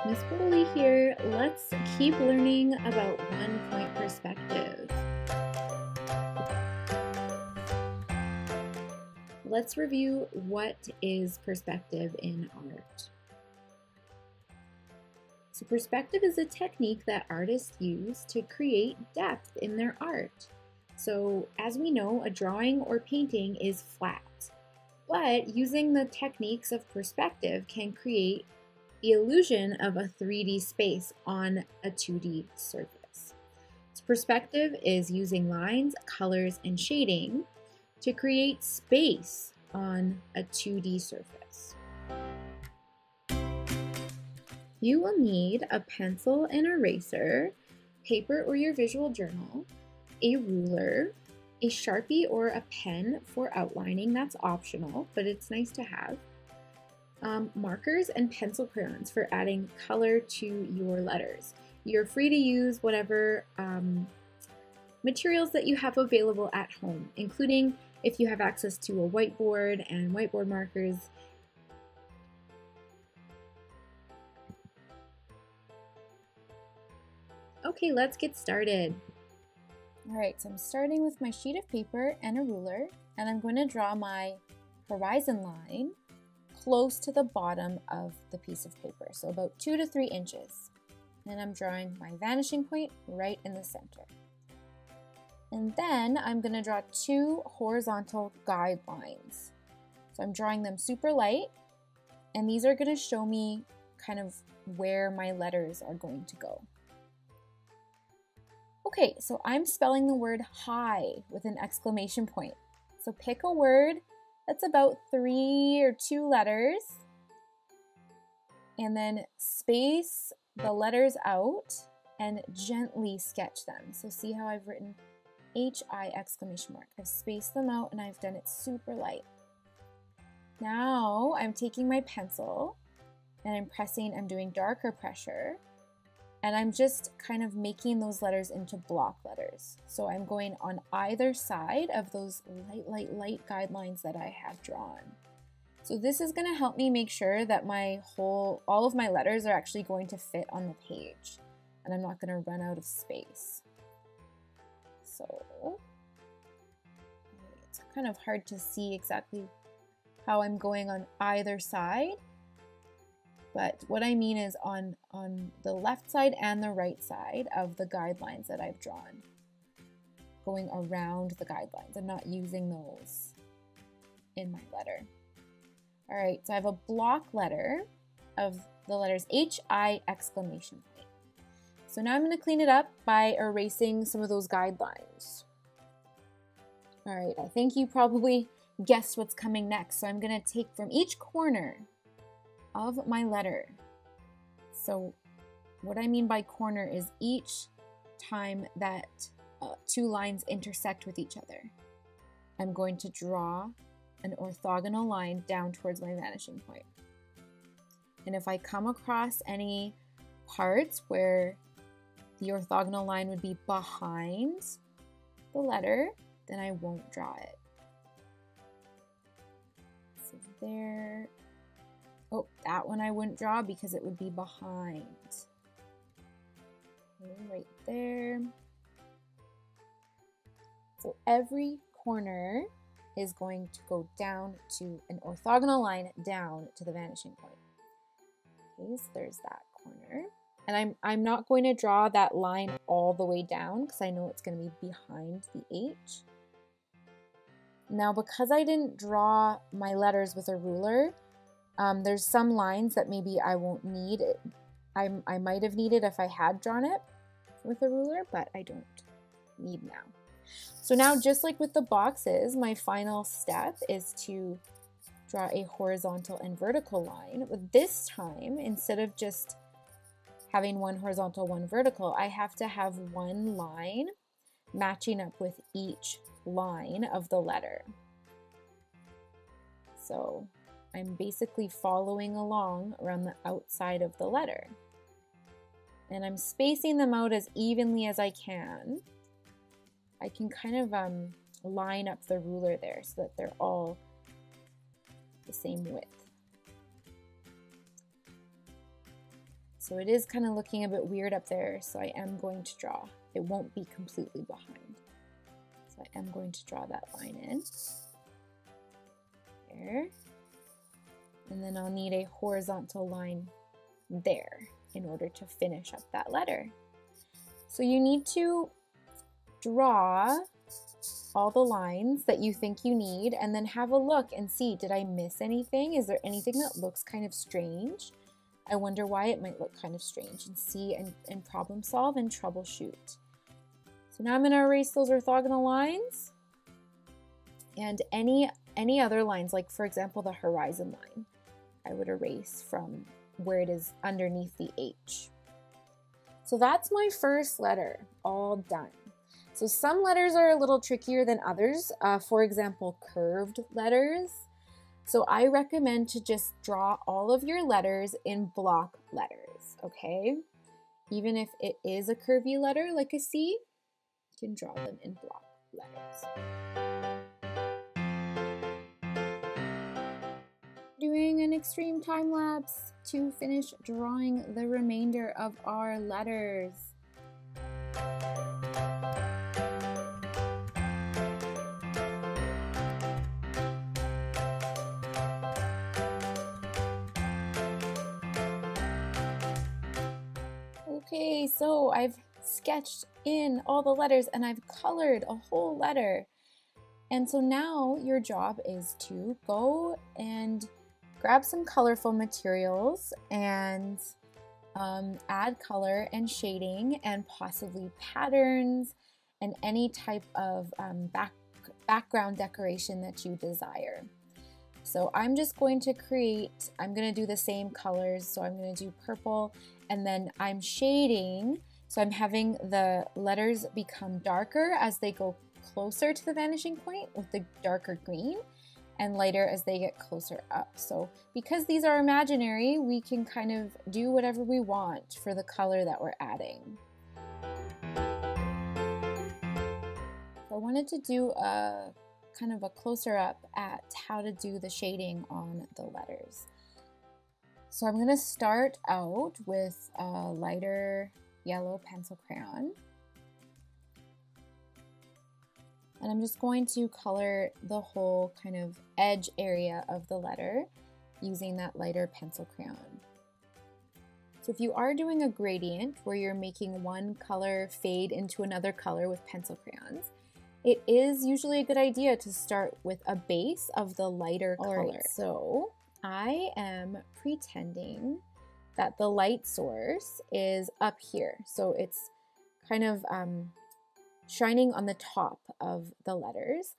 Ms. Boley here. Let's keep learning about one-point perspective. Let's review what is perspective in art. So perspective is a technique that artists use to create depth in their art. So as we know, a drawing or painting is flat, but using the techniques of perspective can create the illusion of a 3D space on a 2D surface. So perspective is using lines, colors, and shading to create space on a 2D surface. You will need a pencil and eraser, paper or your visual journal, a ruler, a Sharpie or a pen for outlining. That's optional, but it's nice to have. Markers and pencil crayons for adding color to your letters. You're free to use whatever materials that you have available at home, including if you have access to a whiteboard and whiteboard markers. Okay, let's get started. All right, so I'm starting with my sheet of paper and a ruler, and I'm going to draw my horizon line close to the bottom of the piece of paper, so about 2 to 3 inches. And I'm drawing my vanishing point right in the center. And then I'm going to draw 2 horizontal guidelines. So I'm drawing them super light, and these are going to show me kind of where my letters are going to go. Okay, so I'm spelling the word high with an exclamation point. So pick a word that's about 3 or 2 letters, and then space the letters out and gently sketch them. So see how I've written H-I exclamation mark. I've spaced them out and I've done it super light. Now I'm taking my pencil and I'm doing darker pressure, and I'm just kind of making those letters into block letters. So I'm going on either side of those light guidelines that I have drawn. So this is gonna help me make sure that all of my letters are actually going to fit on the page, and I'm not gonna run out of space. So it's kind of hard to see exactly how I'm going on either side. But what I mean is on the left side and the right side of the guidelines that I've drawn, going around the guidelines. I'm not using those in my letter. All right, so I have a block letter of the letters H-I exclamation point. So now I'm going to clean it up by erasing some of those guidelines. All right, I think you probably guessed what's coming next. So I'm going to take from each corner of my letter. So what I mean by corner is each time that 2 lines intersect with each other, I'm going to draw an orthogonal line down towards my vanishing point. And if I come across any parts where the orthogonal line would be behind the letter, then I won't draw it. So there. Oh, that one I wouldn't draw because it would be behind. Okay, right there. So every corner is going to go down to an orthogonal line down to the vanishing point. Okay, so there's that corner. And I'm not going to draw that line all the way down because I know it's going to be behind the H. Now, because I didn't draw my letters with a ruler, there's some lines that maybe I won't need. I might have needed if I had drawn it with a ruler, but I don't need now. So now, just like with the boxes, my final step is to draw a horizontal and vertical line. But this time, instead of just having one horizontal, one vertical, I have to have one line matching up with each line of the letter. So I'm basically following along around the outside of the letter. And I'm spacing them out as evenly as I can. I can kind of line up the ruler there so that they're all the same width. So it is kind of looking a bit weird up there, so I am going to draw. It won't be completely behind. So I am going to draw that line in. There. And then I'll need a horizontal line there in order to finish up that letter. So you need to draw all the lines that you think you need and then have a look and see, did I miss anything? Is there anything that looks kind of strange? I wonder why it might look kind of strange, and see and problem solve and troubleshoot. So now I'm going to erase those orthogonal lines and any other lines, like for example the horizon line, I would erase from where it is underneath the H. So that's my first letter, all done. So some letters are a little trickier than others, for example, curved letters. So I recommend to just draw all of your letters in block letters, okay? Even if it is a curvy letter like a C, you can draw them in block letters. Doing an extreme time lapse to finish drawing the remainder of our letters. Okay, so I've sketched in all the letters and I've colored a whole letter. And so now your job is to go and grab some colorful materials and add color and shading and possibly patterns and any type of background decoration that you desire. So I'm just going to I'm going to do the same colors. So I'm going to do purple, and then I'm shading. So I'm having the letters become darker as they go closer to the vanishing point with the darker green, and lighter as they get closer up. So because these are imaginary, we can kind of do whatever we want for the color that we're adding. So I wanted to do a kind of a closer up at how to do the shading on the letters. So I'm going to start out with a lighter yellow pencil crayon. And I'm just going to color the whole kind of edge area of the letter using that lighter pencil crayon. So if you are doing a gradient where you're making one color fade into another color with pencil crayons, it is usually a good idea to start with a base of the lighter color. Right, so I am pretending that the light source is up here. So it's kind of shining on the top of the letters.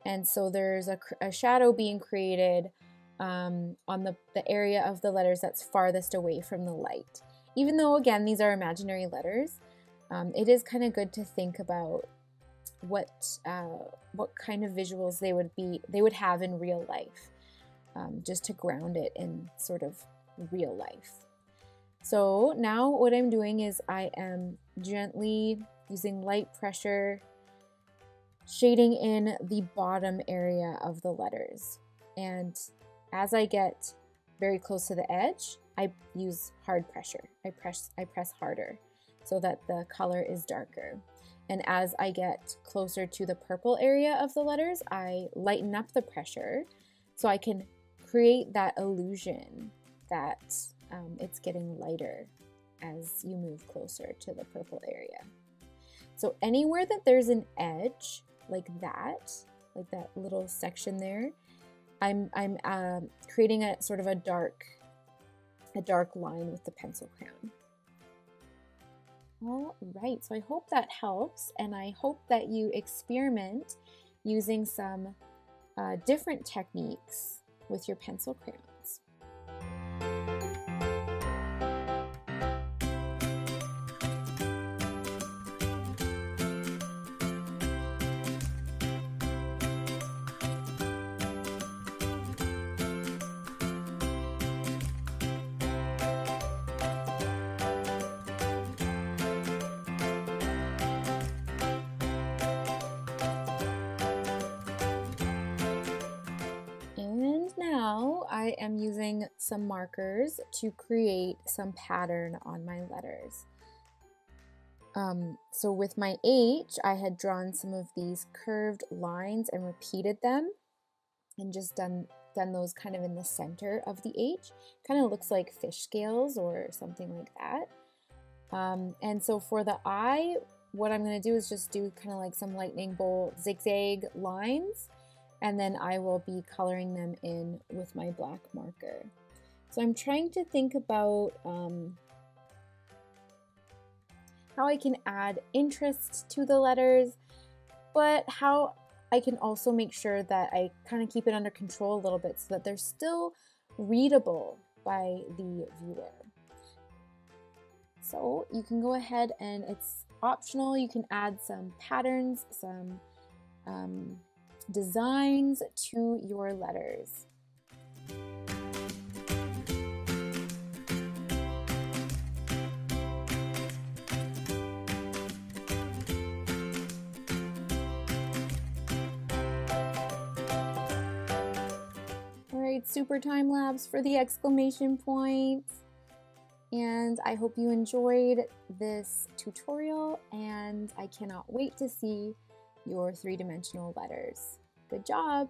And so there's a shadow being created on the area of the letters that's farthest away from the light. Even though, again, these are imaginary letters, it is kind of good to think about what kind of visuals they would have in real life, just to ground it in sort of real life. So now what I'm doing is I am gently using light pressure, shading in the bottom area of the letters. And as I get very close to the edge, I use hard pressure. I press harder so that the color is darker. And as I get closer to the purple area of the letters, I lighten up the pressure so I can create that illusion that it's getting lighter as you move closer to the purple area. So anywhere that there's an edge like that little section there, I'm creating a sort of a dark line with the pencil crayon. All right, so I hope that helps, and I hope that you experiment using some different techniques with your pencil crayons. I am using some markers to create some pattern on my letters. So with my H, I had drawn some of these curved lines and repeated them and just done those kind of in the center of the H. Kind of looks like fish scales or something like that. And so for the I, what I'm going to do is just do kind of like some lightning bolt zigzag lines, and then I will be coloring them in with my black marker. So I'm trying to think about how I can add interest to the letters, but how I can also make sure that I kind of keep it under control a little bit so that they're still readable by the viewer. So you can go ahead and it's optional. You can add some patterns, some designs to your letters. Alright, super time lapse for the exclamation point. And I hope you enjoyed this tutorial, and I cannot wait to see your three-dimensional letters. Good job!